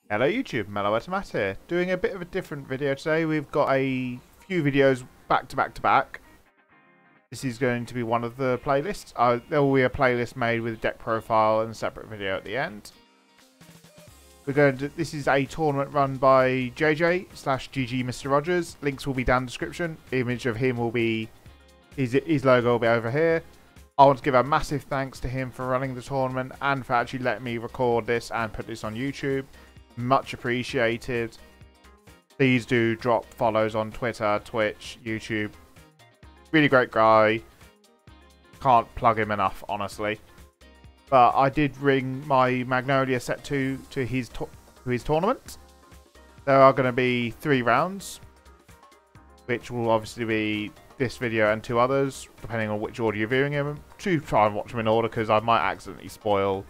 Hello YouTube, Mellow Automat here, doing a bit of a different video today. We've got a few videos back to back to back. This is going to be one of the playlists. There will be a playlist made with a deck profile and a separate video at the end. This is a tournament run by JJ/GGMrRogers. Links will be down in the description. The image of him will be, his logo will be over here. I want to give a massive thanks to him for running the tournament and for actually letting me record this and put this on YouTube. Much appreciated. Please do drop follows on Twitter, Twitch, YouTube. Really great guy. Can't plug him enough, honestly. But I did bring my Magnolia set 2 to his tournament. There are going to be 3 rounds, which will obviously be this video and 2 others, depending on which order you're viewing him. To try and watch them in order, because I might accidentally spoil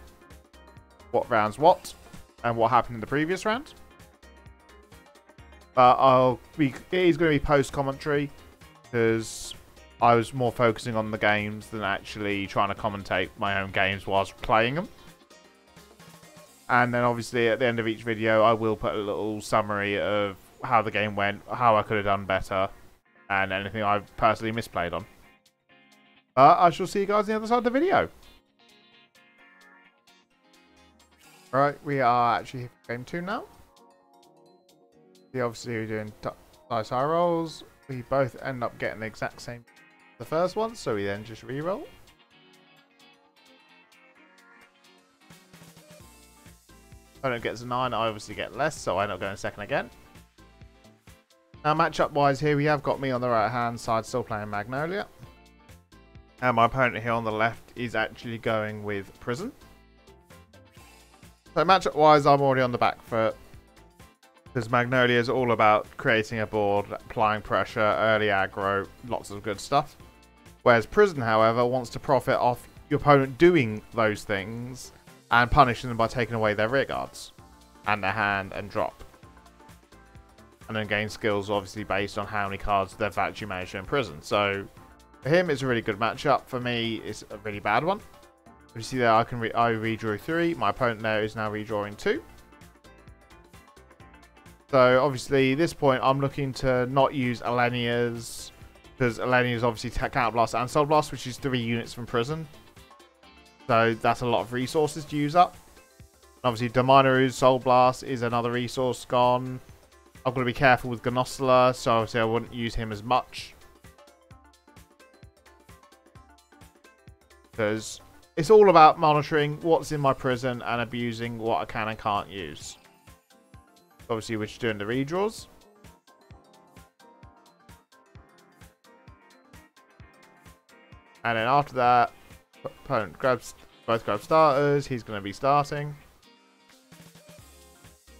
what round's what and what happened in the previous round. But it is going to be post commentary, because I was more focusing on the games than actually trying to commentate my own games whilst playing them. And then obviously at the end of each video I will put a little summary of how the game went, how I could have done better, and anything I've personally misplayed on. But I shall see you guys on the other side of the video. Right, we are actually here for game 2 now. Obviously we're doing dice high rolls. We both end up getting the exact same the first one, so we then just re-roll. Opponent gets a 9, I obviously get less, so I end up going second again. Now matchup wise here, we have got me on the right hand side still playing Magnolia. And my opponent here on the left is actually going with Prison. So matchup wise, I'm already on the back foot, because Magnolia is all about creating a board, applying pressure, early aggro, lots of good stuff. Whereas Prison, however, wants to profit off your opponent doing those things and punishing them by taking away their rear guards and their hand and drop. And then gain skills obviously based on how many cards they've actually managed to imprison. So for him, it's a really good matchup. For me, it's a really bad one. You see there, I redrew 3. My opponent there is now redrawing 2. So obviously, at this point, I'm looking to not use Alenia's, because Alenia's obviously Counter Blast and Soul Blast, which is 3 units from Prison. So that's a lot of resources to use up. Obviously, Dominaru's Soul Blast is another resource gone. I've got to be careful with Gnostola, so obviously I wouldn't use him as much, because it's all about monitoring what's in my prison and abusing what I can and can't use. Obviously, we're just doing the redraws. And then after that, opponent both grab starters. He's going to be starting.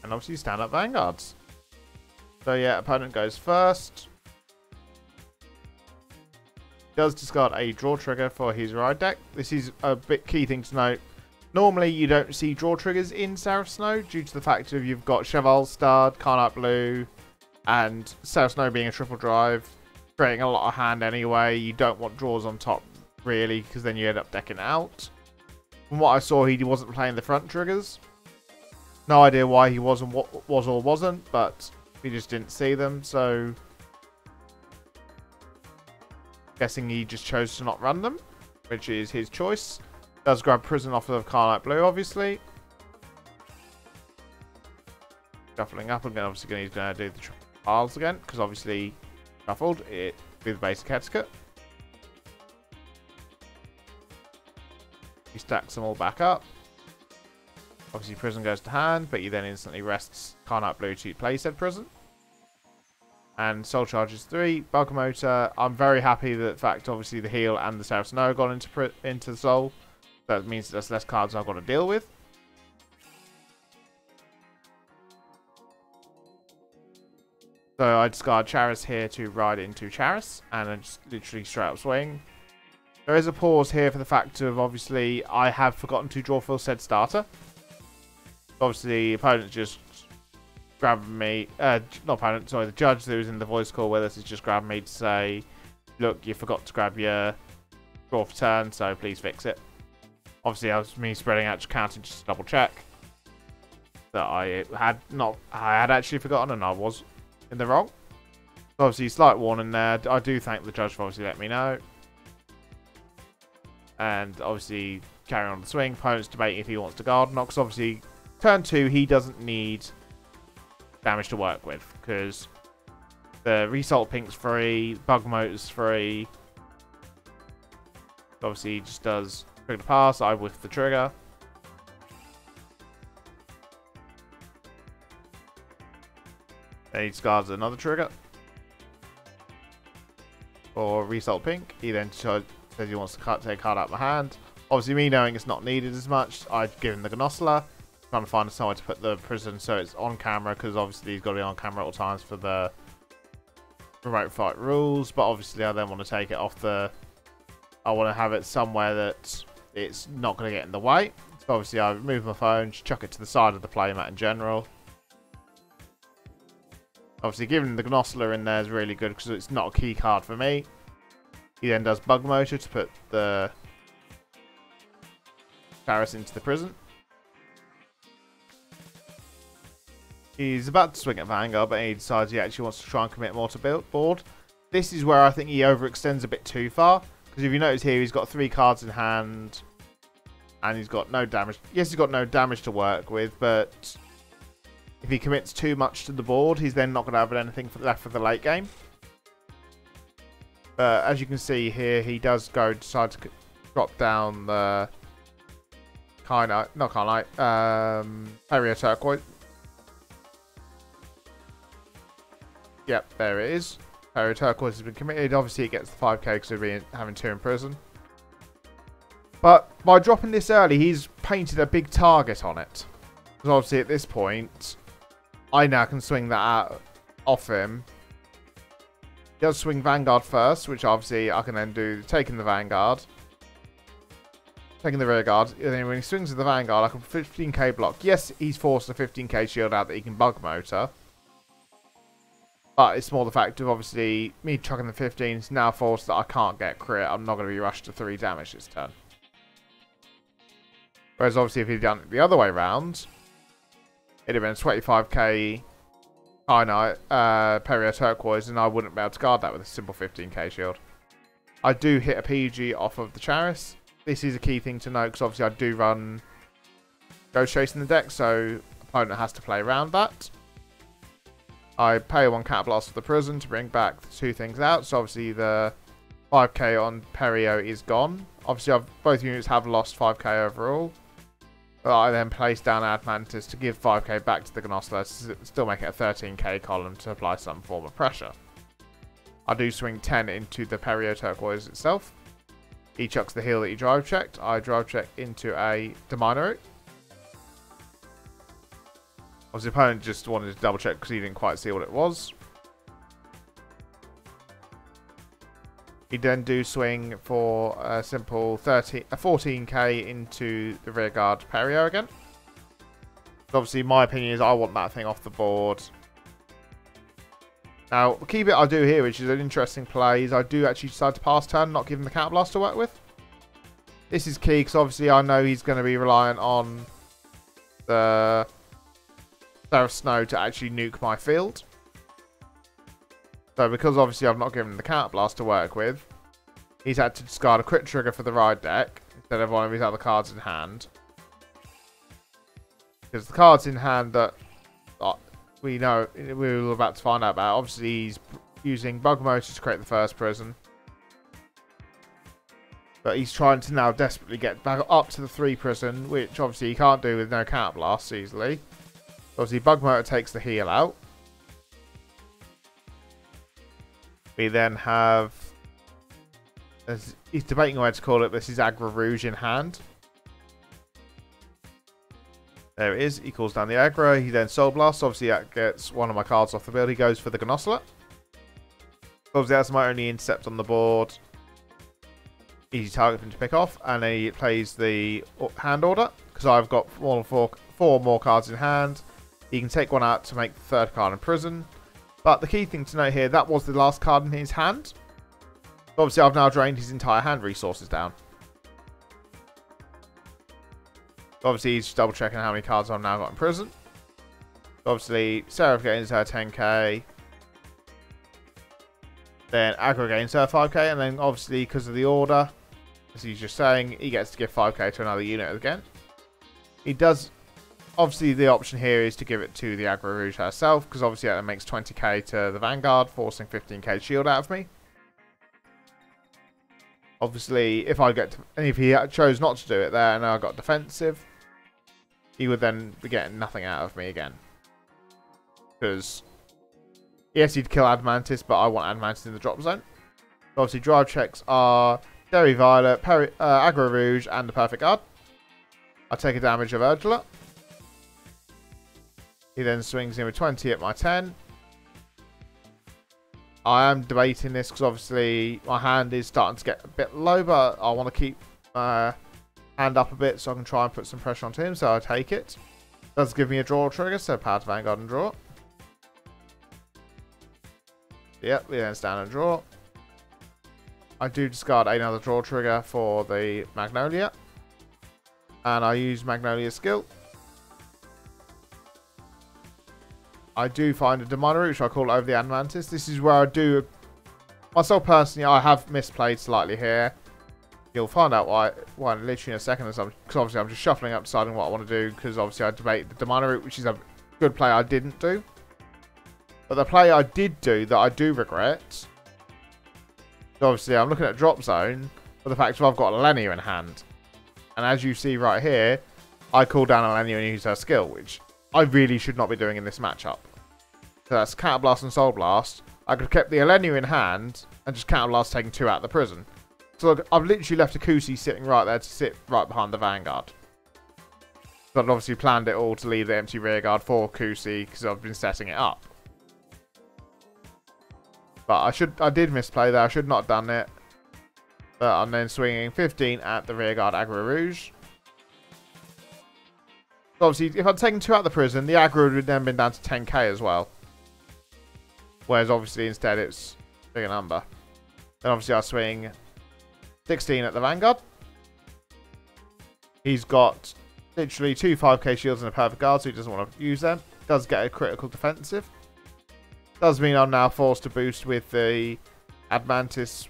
And obviously stand up vanguards. So yeah, opponent goes first. Does discard a draw trigger for his ride deck. This is a bit key thing to note. Normally you don't see draw triggers in Seraph Snow due to the fact that you've got Cheval Stud, Carnite Blue, and Seraph Snow being a triple drive, creating a lot of hand anyway. You don't want draws on top really, because then you end up decking out. From what I saw, he wasn't playing the front triggers. No idea why he was or wasn't, but we just didn't see them, so guessing he just chose to not run them, which is his choice. Does grab Prison off of Carnite Blue, obviously. Shuffling up again, obviously he's going to do the piles again, because obviously shuffled it with basic etiquette. He stacks them all back up. Obviously Prison goes to hand, but he then instantly rests Carnite Blue to play said Prison. And Soul Charges 3. Bug Motor. I'm very happy that the fact obviously the heal and the Seraph Snow gone into the Soul. That means there's less cards I've got to deal with. So I discard Charis here to ride into Charis, and then just literally straight up swing. There is a pause here for the fact of obviously I have forgotten to draw full said starter. Obviously the opponent just grabbed me, not opponent, sorry, the judge that was in the voice call with us is just grabbing me to say, look, you forgot to grab your draw for turn, so please fix it. Obviously, that was me spreading out to counting just to double check. that I had actually forgotten, and I was in the wrong. Obviously, slight warning there. I do thank the judge for obviously letting me know. And obviously, carry on the swing. Opponent's debating if he wants to guard or not. Because obviously, turn 2, he doesn't need damage to work with. Because the Result Pink's free. Bug Motor's free. Obviously, he just does trigger the pass. I whiff the trigger. Then he discards another trigger. For Result Pink. He then says he wants to take a card out of my hand. Obviously, me knowing it's not needed as much, I'd give him the Gnosler. Trying to find somewhere to put the prison so it's on camera, because obviously he's got to be on camera at all times for the remote fight rules. But obviously, I then want to take it off the... I want to have it somewhere that it's not going to get in the way. So obviously, I remove my phone, just chuck it to the side of the playmat in general. Obviously, giving the Gnosler in there is really good because it's not a key card for me. He then does Bug Motor to put the Paris into the prison. He's about to swing at Vanguard, but he decides he actually wants to try and commit more to board. This is where I think he overextends a bit too far. Because if you notice here, he's got 3 cards in hand. And he's got no damage. Yes, he's got no damage to work with, but... if he commits too much to the board, he's then not going to have anything left for the late game. But as you can see here, he does decide to drop down the Perio Turquoise. Yep, there it is. Perio Turquoise has been committed. Obviously, it gets the 5k because of having 2 in prison. But by dropping this early, he's painted a big target on it. Because obviously, at this point, I now can swing that out off him. He does swing Vanguard first, which obviously I can then do taking the Vanguard. Taking the rear guard. And then when he swings with the Vanguard, I can 15k block. Yes, he's forced a 15k shield out that he can Bug Motor. But it's more the fact of obviously me chucking the 15 is now forced that I can't get crit. I'm not going to be rushed to 3 damage this turn. Whereas obviously if he'd done it the other way round, it'd have been 25k Perio Turquoise, and I wouldn't be able to guard that with a simple 15k shield. I do hit a PG off of the Charis. This is a key thing to note, because obviously I do run Ghost Chase in the deck, so opponent has to play around that. I pay 1 Cat Blast for the prison to bring back the 2 things out, so obviously the 5k on Perio is gone. Obviously both units have lost 5k overall. But I then place down Admantis to give 5k back to the Gnosler, still make it a 13k column to apply some form of pressure. I do swing 10 into the Perio Turquoise itself. He chucks the heal that he drive checked. I drive check into a Demino. Obviously, the opponent just wanted to double check because he didn't quite see what it was. He then do swing for a simple 14k into the rear guard Perio again. So obviously, my opinion is I want that thing off the board. Now, the key bit I do here, which is an interesting play, is I do actually decide to pass turn, not give him the Cat Blast to work with. This is key because obviously I know he's going to be reliant on the Seraph Snow to actually nuke my field. So because obviously I've not given him the Cat Blast to work with, he's had to discard a crit trigger for the ride deck instead of one of his other cards in hand. Because the cards in hand that we know we're about to find out about, obviously he's using Bug Motor to create the first prison. But he's trying to now desperately get back up to the 3 prison, which obviously he can't do with no Cat Blast easily. Obviously Bug Motor takes the heal out. We then have, as he's debating where to call it, this is Aggro Rouge in hand. There it is. He calls down the aggro. He then Soul Blasts. Obviously, that gets one of my cards off the field. He goes for the Gnosler. Obviously, that's my only intercept on the board. Easy target for him to pick off. And he plays the hand order. Because I've got four more cards in hand. He can take one out to make the 3rd card in prison. But the key thing to note here, that was the last card in his hand. Obviously, I've now drained his entire hand resources down. Obviously, he's just double checking how many cards I've now got in prison. Obviously, Seraph gains her 10k. Then Aggro gains her 5k. And then obviously, because of the order, as he's just saying, he gets to give 5k to another unit again. He does... Obviously, the option here is to give it to the Aggro Rouge herself, because obviously that makes 20k to the Vanguard, forcing 15k shield out of me. Obviously, if he chose not to do it there and I got defensive, he would then be getting nothing out of me again. Because, yes, he'd kill Admantis, but I want Admantis in the drop zone. So obviously, drive checks are Derry Violet, Aggro Rouge, and the Perfect Guard. I take a damage of Urdula. He then swings in with 20 at my 10. I am debating this because obviously my hand is starting to get a bit low, but I want to keep my hand up a bit so I can try and put some pressure onto him, so I take it. Does give me a draw trigger, so power to Vanguard and draw. Yep, we then stand and draw. I do discard another draw trigger for the Magnolia. And I use Magnolia's skill. I do find a Demonic, which I call over the Admantis. This is where I do... Myself personally, I have misplayed slightly here. You'll find out why literally in a second or something. Because obviously I'm just shuffling up, deciding what I want to do. Because obviously I debate the Demonic, which is a good play I didn't do. But the play I did do that I do regret. So obviously I'm looking at drop zone. For the fact that I've got Alenia in hand. And as you see right here, I call down Alenia and use her skill, which I really should not be doing in this matchup. So that's Counterblast and Soul Blast. I could have kept the Alenia in hand and just Counterblast taking 2 out of the prison. So look, I've literally left a Kusi sitting right there to sit right behind the Vanguard. But I've obviously planned it all to leave the empty rearguard for Kusi because I've been setting it up. But I did misplay there. I should not have done it. But I'm then swinging 15 at the rearguard Aggro Rouge. So obviously, if I'd taken 2 out of the prison, the aggro would have then been down to 10k as well. Whereas obviously instead it's a bigger number. Then obviously I swing 16 at the Vanguard. He's got literally 2 5k shields and a Perfect Guard, so he doesn't want to use them. Does get a critical defensive. Does mean I'm now forced to boost with the Admantis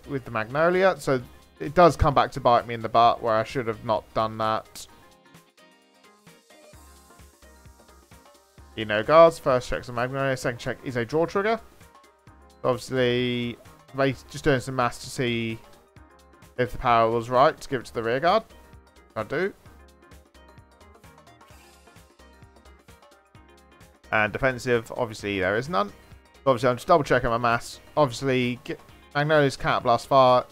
with the Magnolia. So it does come back to bite me in the butt where I should have not done that. No guards. First check's a Magnolia. Second check is a draw trigger. Obviously, just doing some maths to see if the power was right to give it to the rear guard. I do. And defensive, obviously there is none. Obviously, I'm just double checking my maths. Obviously, Magnolia's Counterblast fire.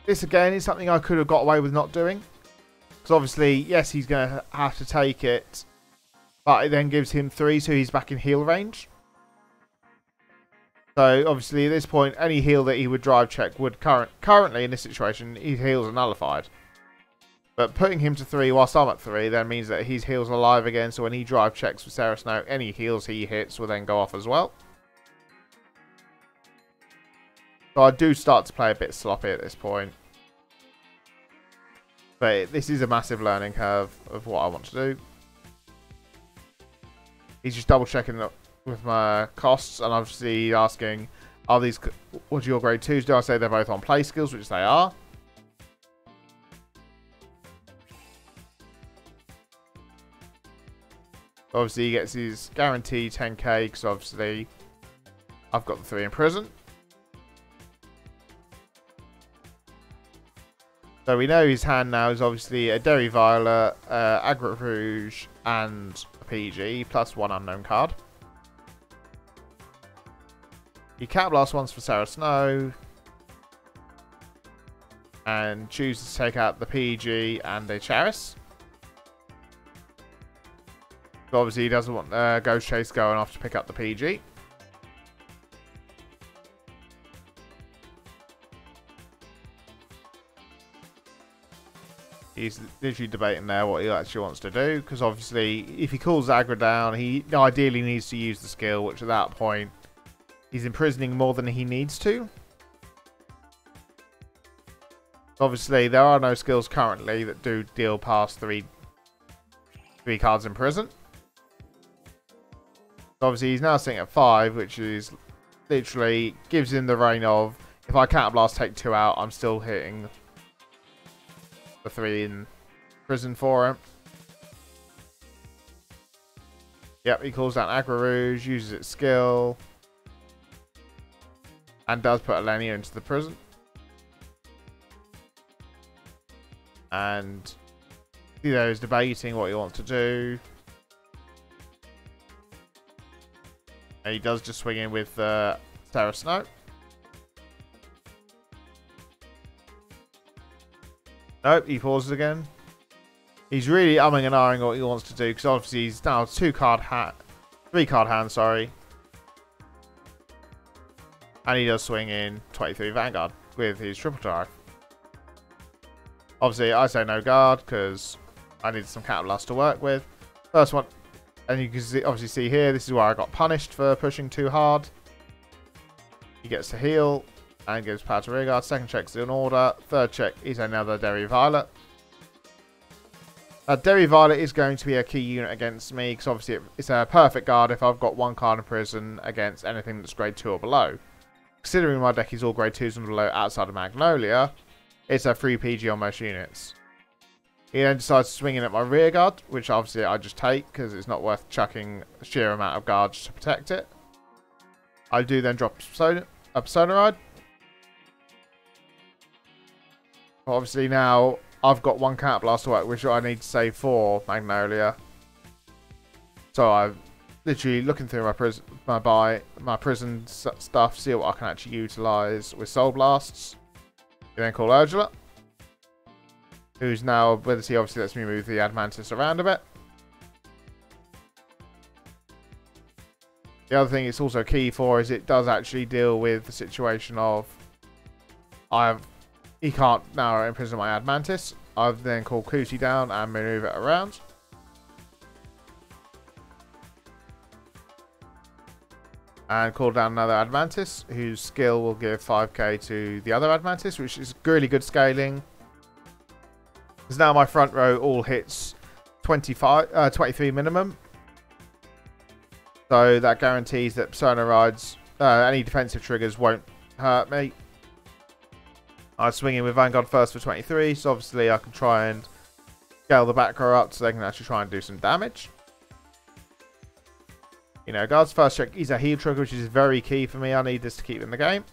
This again is something I could have got away with not doing. Because obviously, yes, he's going to have to take it. But it then gives him 3, so he's back in heal range. So, obviously, at this point, any heal that he would drive check would currently, in this situation, his heals are nullified. But putting him to 3 whilst I'm at 3 then means that his heals are alive again, so when he drive checks for Sarah Snow, any heals he hits will then go off as well. So I do start to play a bit sloppy at this point. But this is a massive learning curve of what I want to do. He's just double checking with my costs and obviously asking, are these, what's your grade 2s? Do I say they're both on play skills, which they are. Obviously he gets his guaranteed 10k because obviously I've got the 3 in prison. So we know his hand now is obviously a Derry Violet, Aggro Rouge, and a PG, plus 1 unknown card. He Counterblast once for Sarah Snow. And chooses to take out the PG and a Charis. So obviously he doesn't want Ghost Chase going off to pick up the PG. He's literally debating there what he actually wants to do. Because obviously, if he calls aggro down, he ideally needs to use the skill. Which at that point, he's imprisoning more than he needs to. Obviously, there are no skills currently that do deal past 3 3 cards in prison. So obviously he's now sitting at 5, which is literally gives him the reign of, if I counterblast, take 2 out, I'm still hitting the 3 in prison for him. Yep, he calls down Aggro Rouge, uses its skill, and does put Alenia into the prison. And Theo is debating what he wants to do. And he does just swing in with Sarah Snow. Nope, he pauses again. He's really umming and ahhing what he wants to do, because obviously he's now 3 card hand, sorry. And he does swing in 23 Vanguard with his triple dive. Obviously, I say no guard because I need some counterblast to work with. First one, and you can obviously see here, this is where I got punished for pushing too hard. He gets to heal and gives power to rear guard. Second check's in order. Third check is another Derry Violet. Derry Violet is going to be a key unit against me because obviously it's a perfect guard if I've got 1 card in prison against anything that's grade 2 or below. Considering my deck is all grade 2s and below outside of Magnolia, it's a free PG on most units. He then decides to swing in at my rear guard, which obviously I just take because it's not worth chucking a sheer amount of guards to protect it. I do then drop a Persona Ride. Obviously now I've got 1 counterblast to work, which I need to save for Magnolia. So I'm literally looking through my prison stuff, see what I can actually utilise with Soul Blasts. You then call Urgula, whose now ability obviously lets me move the Admantis around a bit. The other thing it's also key for is it does actually deal with the situation of he can't now imprison my Admantis. I've then called Cootie down and manoeuvre it around. And call down another Admantis, whose skill will give 5k to the other Admantis, which is really good scaling. Because now my front row all hits 23 minimum. So that guarantees that Persona Rides, any defensive triggers won't hurt me. I swing in with Vanguard first for 23, so obviously I can try and scale the back row up so they can actually try and do some damage. You know, guard's first check is a heal trigger, which is very key for me. I need this to keep in the game.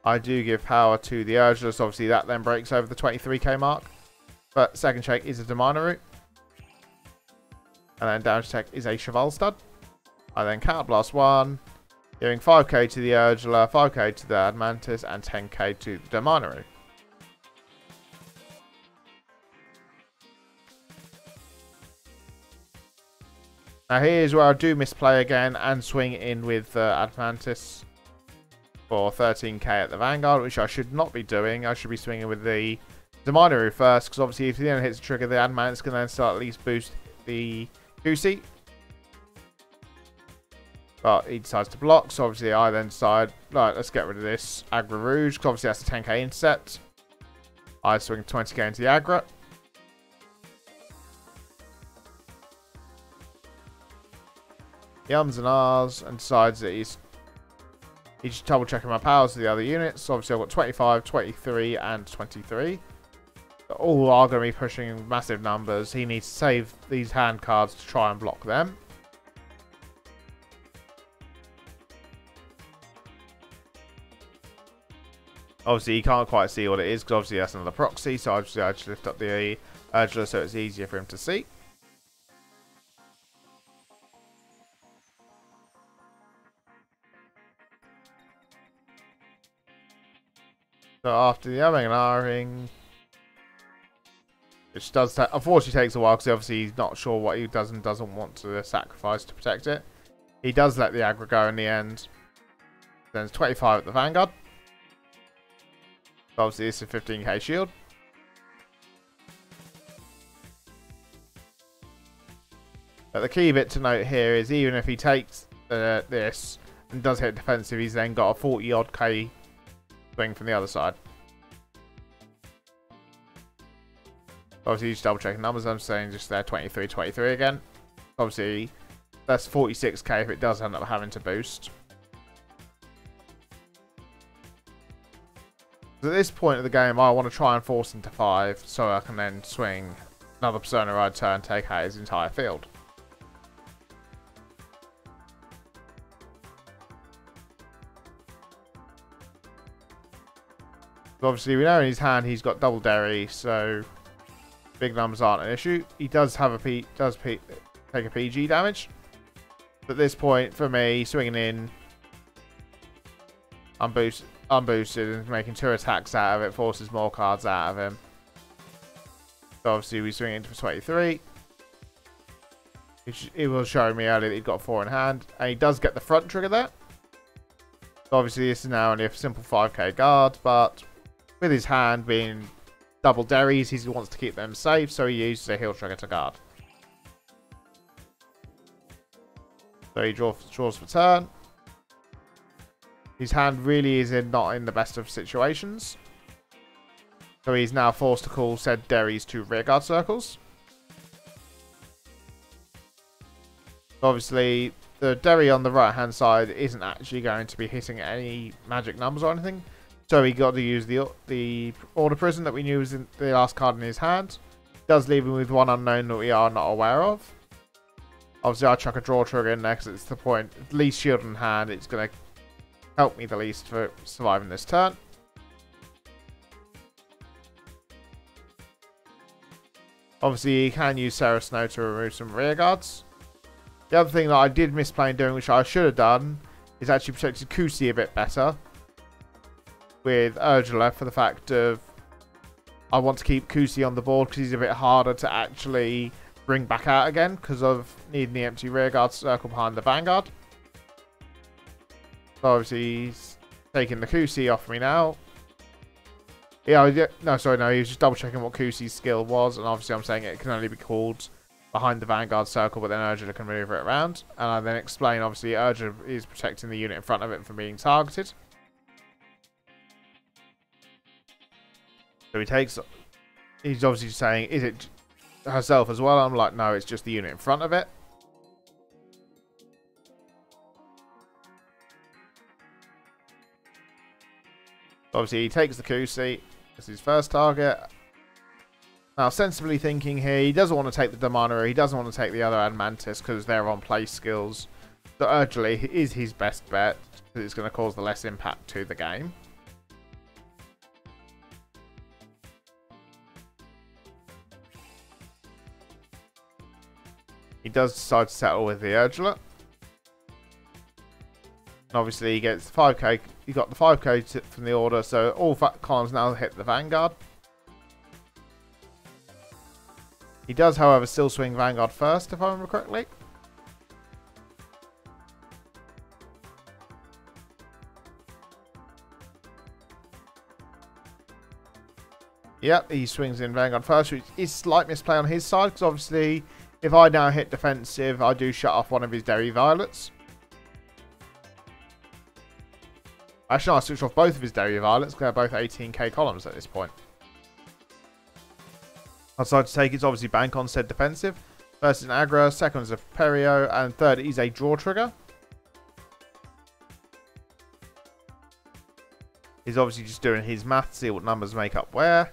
I do give power to the Urgula, so obviously that then breaks over the 23k mark. But second check is a Demina. And then damage check is a Cheval Stud. I then counterblast 1, giving 5k to the Urgula, 5k to the Admantis, and 10k to the Demina. Now here's where I do misplay again and swing in with Admantis for 13k at the Vanguard, which I should not be doing. I should be swinging with the Demina first, because obviously if he then hits the trigger, the Admantis can then start at least boost the Goosey. But he decides to block, so obviously I then decide, right, let's get rid of this Aggro Rouge, because obviously that's a 10k intercept. I swing 20k into the Aggro. He ums and ahs and decides that he's just double checking my powers to the other units. So obviously I've got 25, 23 and 23. All are going to be pushing massive numbers. He needs to save these hand cards to try and block them. Obviously, you can't quite see what it is because obviously that's another proxy. So obviously I just lift up the Urgula so it's easier for him to see. So after the umming and ahhing, which does unfortunately takes a while because obviously he's not sure what he does and doesn't want to sacrifice to protect it. He does let the aggro go in the end. Then it's 25 at the Vanguard. So obviously this is a 15k shield. But the key bit to note here is even if he takes this and does hit defensive, he's then got a 40 odd k swing from the other side. Obviously, just double checking numbers. I'm saying just there 23, 23 again. Obviously, that's 46k if it does end up having to boost. So at this point of the game, I want to try and force into 5 so I can then swing another Persona Ride turn, take out his entire field. So obviously, we know in his hand he's got double Derry, so big numbers aren't an issue. He does have take a PG damage. But at this point, for me, swinging in unboosted and making 2 attacks out of it forces more cards out of him. So obviously, we swing into 23. It was showing me earlier that he'd got 4 in hand, and he does get the front trigger there. So obviously, this is now only a simple 5k guard, but with his hand being double Derries, he wants to keep them safe, so he uses a heal trigger to guard. So he draws for turn. His hand really is not in the best of situations. So he's now forced to call said Derries to rearguard circles. Obviously, the Derry on the right hand side isn't actually going to be hitting any magic numbers or anything. So he got to use the Order Prison that we knew was in the last card in his hand. Does leave him with 1 unknown that we are not aware of. Obviously, I chuck a draw trigger in there because it's the point. Least shield in hand, it's going to help me the least for surviving this turn. Obviously, you can use Sarah Snow to remove some rear guards. The other thing that I did miss playing doing, which I should have done, is actually protected Kusi a bit better with Urgula for the fact of I want to keep Kusi on the board because he's a bit harder to actually bring back out again because of needing the empty rearguard circle behind the Vanguard. So obviously he's taking the Kusi off me now. Yeah, no, sorry, no, he was just double checking what Kusi's skill was, and obviously I'm saying it can only be called behind the Vanguard circle, but then Urgula can maneuver it around. And I then explain, obviously, Urgula is protecting the unit in front of it from being targeted. So he's obviously saying, is it herself as well? I'm like, no, it's just the unit in front of it. Obviously, he takes the Kusi as his first target. Now, sensibly thinking here, he doesn't want to take the Damana, he doesn't want to take the other Admantis because they're on play skills. So Urgula is his best bet because it's going to cause the less impact to the game. He does decide to settle with the Urgula. And obviously he gets 5k, he got the 5k from the order, so all columns now hit the Vanguard. He does, however, still swing Vanguard first, if I remember correctly. Yep, he swings in Vanguard first, which is slight misplay on his side, because obviously, if I now hit defensive, I do shut off one of his Derry Violets. Actually, I switch off both of his Derry Violets, because they're both 18k columns at this point. I decided to take his obviously bank on said defensive. First is an aggro, second is a Perio, and third is a draw trigger. He's obviously just doing his math to see what numbers make up where.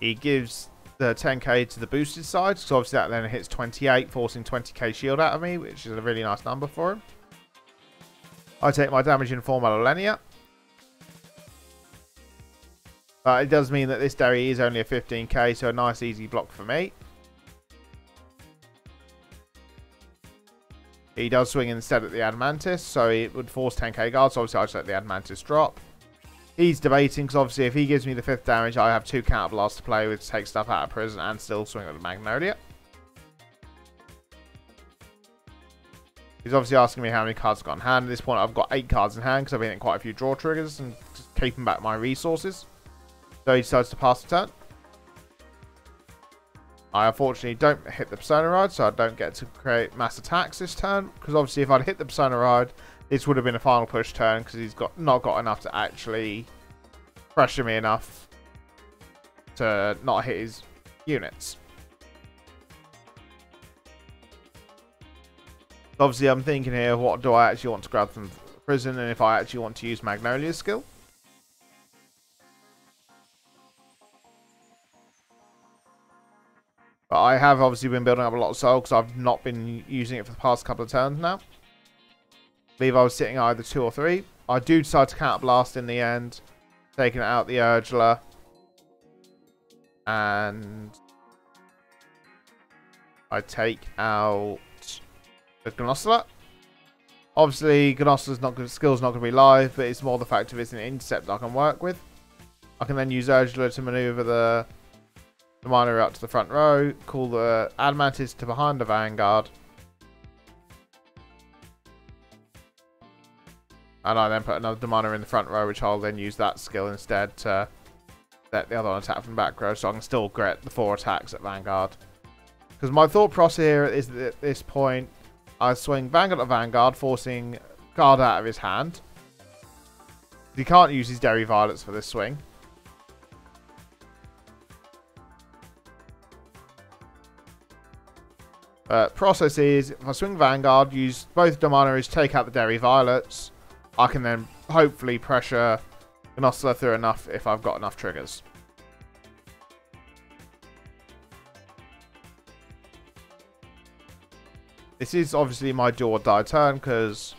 He gives the 10k to the boosted side, so obviously that then hits 28, forcing 20k shield out of me, which is a really nice number for him. I take my damage in form of Alenia. But it does mean that this Derry is only a 15k, so a nice easy block for me. He does swing instead at the Admantis, so it would force 10k guard, so obviously I just let the Admantis drop. He's debating, because obviously if he gives me the 5th damage, I have 2 counterblasts to play with to take stuff out of prison and still swing at the Magnolia. He's obviously asking me how many cards I've got in hand. At this point, I've got 8 cards in hand because I've been hitting quite a few draw triggers and just keeping back my resources. So he decides to pass the turn. I unfortunately don't hit the Persona Ride, so I don't get to create mass attacks this turn. Because obviously if I'd hit the Persona Ride, this would have been a final push turn because he's not got enough to actually pressure me enough to not hit his units. Obviously, I'm thinking here, what do I actually want to grab from prison, and if I actually want to use Magnolia's skill. But I have obviously been building up a lot of soul because I've not been using it for the past couple of turns now. I believe I was sitting either 2 or 3. I do decide to counter blast in the end, taking out the Urgler. And I take out the Gnossler. Obviously, Gnossler's skill's not going to be live, but it's more the fact of it's an intercept I can work with. I can then use Urgler to maneuver the miner out to the front row, call the Adamantis to behind the Vanguard. And I then put another miner in the front row, which I'll then use that skill instead to let the other one attack from the back row, so I can still get the 4 attacks at Vanguard. Because my thought process here is that at this point, I swing Vanguard at Vanguard, forcing guard out of his hand. He can't use his Derry Violets for this swing. Process is, if I swing Vanguard, use both Dominoes, take out the Derry Violets, I can then hopefully pressure Gnossler through enough if I've got enough triggers. This is obviously my do or die turn because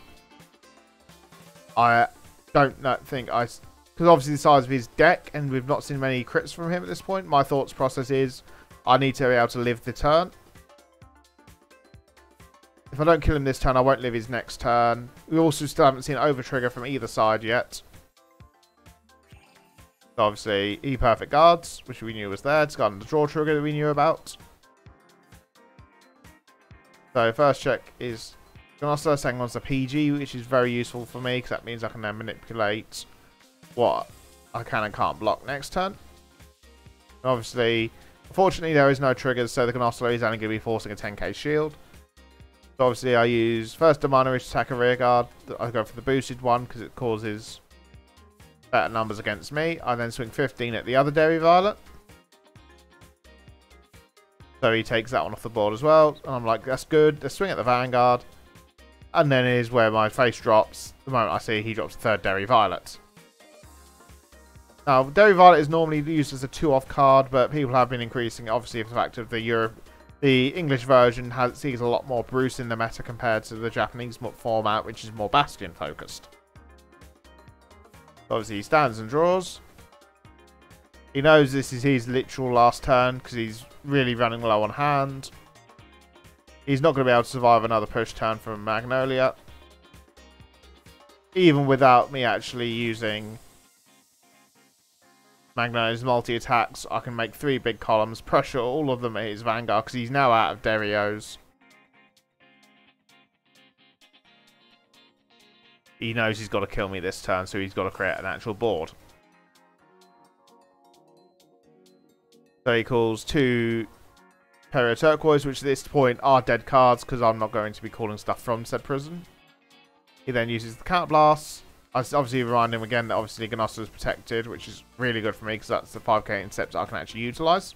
I don't think because obviously the size of his deck and we've not seen many crits from him at this point. My thoughts process is I need to be able to live the turn. If I don't kill him this turn, I won't live his next turn. We also still haven't seen over trigger from either side yet. So obviously, E-Perfect Guards, which we knew was there. It's got the draw trigger that we knew about. So first check is Gnossler, second one's a PG, which is very useful for me because that means I can then manipulate what I can and can't block next turn. And obviously, unfortunately, there is no triggers, so the Gnossler is only going to be forcing a 10k shield. So obviously, I use first Demonish to attack a rear guard. I go for the boosted one because it causes better numbers against me. I then swing 15 at the other Derry Violet. So he takes that one off the board as well. And I'm like, that's good. Let's swing at the Vanguard. And then is where my face drops. The moment I see he drops the third Derry Violet. Now, Derry Violet is normally used as a 2-off card, but people have been increasing, obviously, for the fact of the English version sees a lot more Bruce in the meta compared to the Japanese format, which is more Bastion focused. Obviously, he stands and draws. He knows this is his literal last turn because he's really running low on hand. He's not going to be able to survive another push turn from Magnolia. Even without me actually using Magnolia's multi-attacks, I can make 3 big columns, pressure all of them at his Vanguard because he's now out of Derios. He knows he's got to kill me this turn, so he's got to create an actual board. So he calls 2 Perio Turquoise, which at this point are dead cards because I'm not going to be calling stuff from said prison. He then uses the Counter Blast. I obviously remind him again that obviously Gnossler is protected, which is really good for me because that's the 5k intercept I can actually utilise.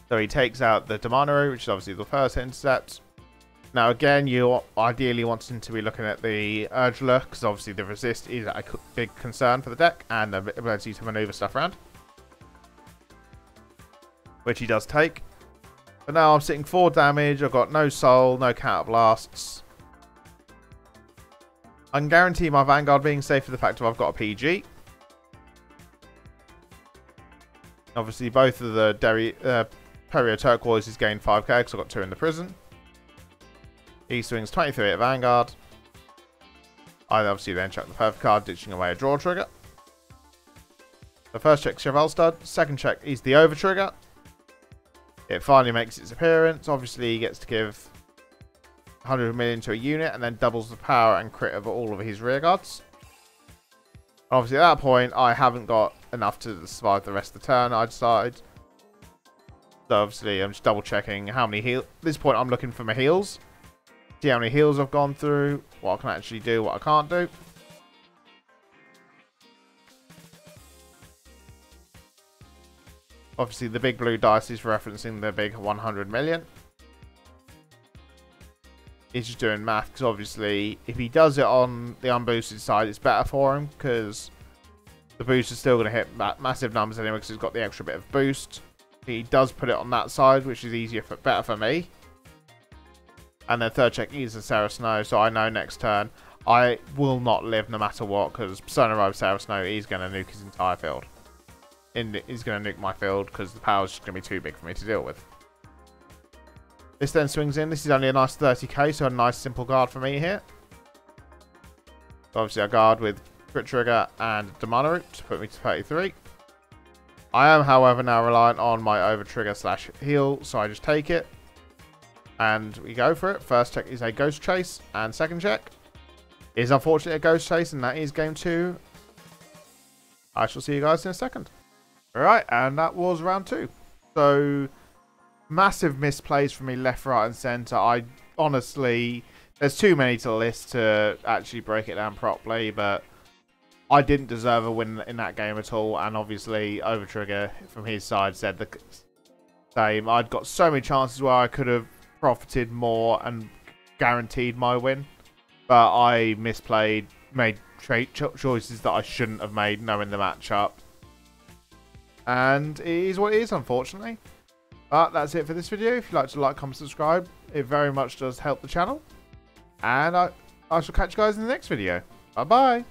So he takes out the Demano, which is obviously the first intercept. Now again, you're ideally wanting to be looking at the Urgler, because obviously the resist is a big concern for the deck, and the ability to maneuver stuff around. Which he does take. But now I'm sitting 4 damage, I've got no soul, no counter blasts. I can guarantee my Vanguard being safe for the fact that I've got a PG. Obviously both of the Perio Turquoises gain 5k because I've got 2 in the prison. He swings 23 at Vanguard. I obviously then check the perfect card, ditching away a draw trigger. The first check is Cheval Stud. Second check is the over trigger. It finally makes its appearance. Obviously he gets to give 100 million to a unit and then doubles the power and crit of all of his rear guards. Obviously, at that point, I haven't got enough to survive the rest of the turn. I decided. So obviously, I'm just double checking how many heals. At this point, I'm looking for my heals. See how many heals I've gone through. What I can actually do, what I can't do. Obviously, the big blue dice is referencing the big 100 million. He's just doing math, because obviously, if he does it on the unboosted side, it's better for him, because the boost is still going to hit massive numbers anyway, because he's got the extra bit of boost. He does put it on that side, which is better for me. And then third check is a Sarah Snow, so I know next turn I will not live no matter what, because Persona Rogue Sarah Snow is going to nuke his entire field. He's going to nuke my field, because the power is just going to be too big for me to deal with. This then swings in. This is only a nice 30k, so a nice simple guard for me here. So obviously I guard with Crit Trigger and Demana Root to put me to 33. I am, however, now reliant on my over trigger / heal, so I just take it. And we go for it. First check is a Ghost Chase, and second check is unfortunately a Ghost Chase, and that is game 2. I shall see you guys in a second. Alright, and that was round 2. So, massive misplays from me left, right, and centre. I honestly, there's too many to list to actually break it down properly, but I didn't deserve a win in that game at all, and obviously Overtrigger from his side said the same. I'd got so many chances where I could have profited more and guaranteed my win, but I misplayed, made choices that I shouldn't have made knowing the matchup, and it is what it is, unfortunately. But that's it for this video. If you'd like to like, comment, subscribe, it very much does help the channel, and I shall catch you guys in the next video. Bye bye.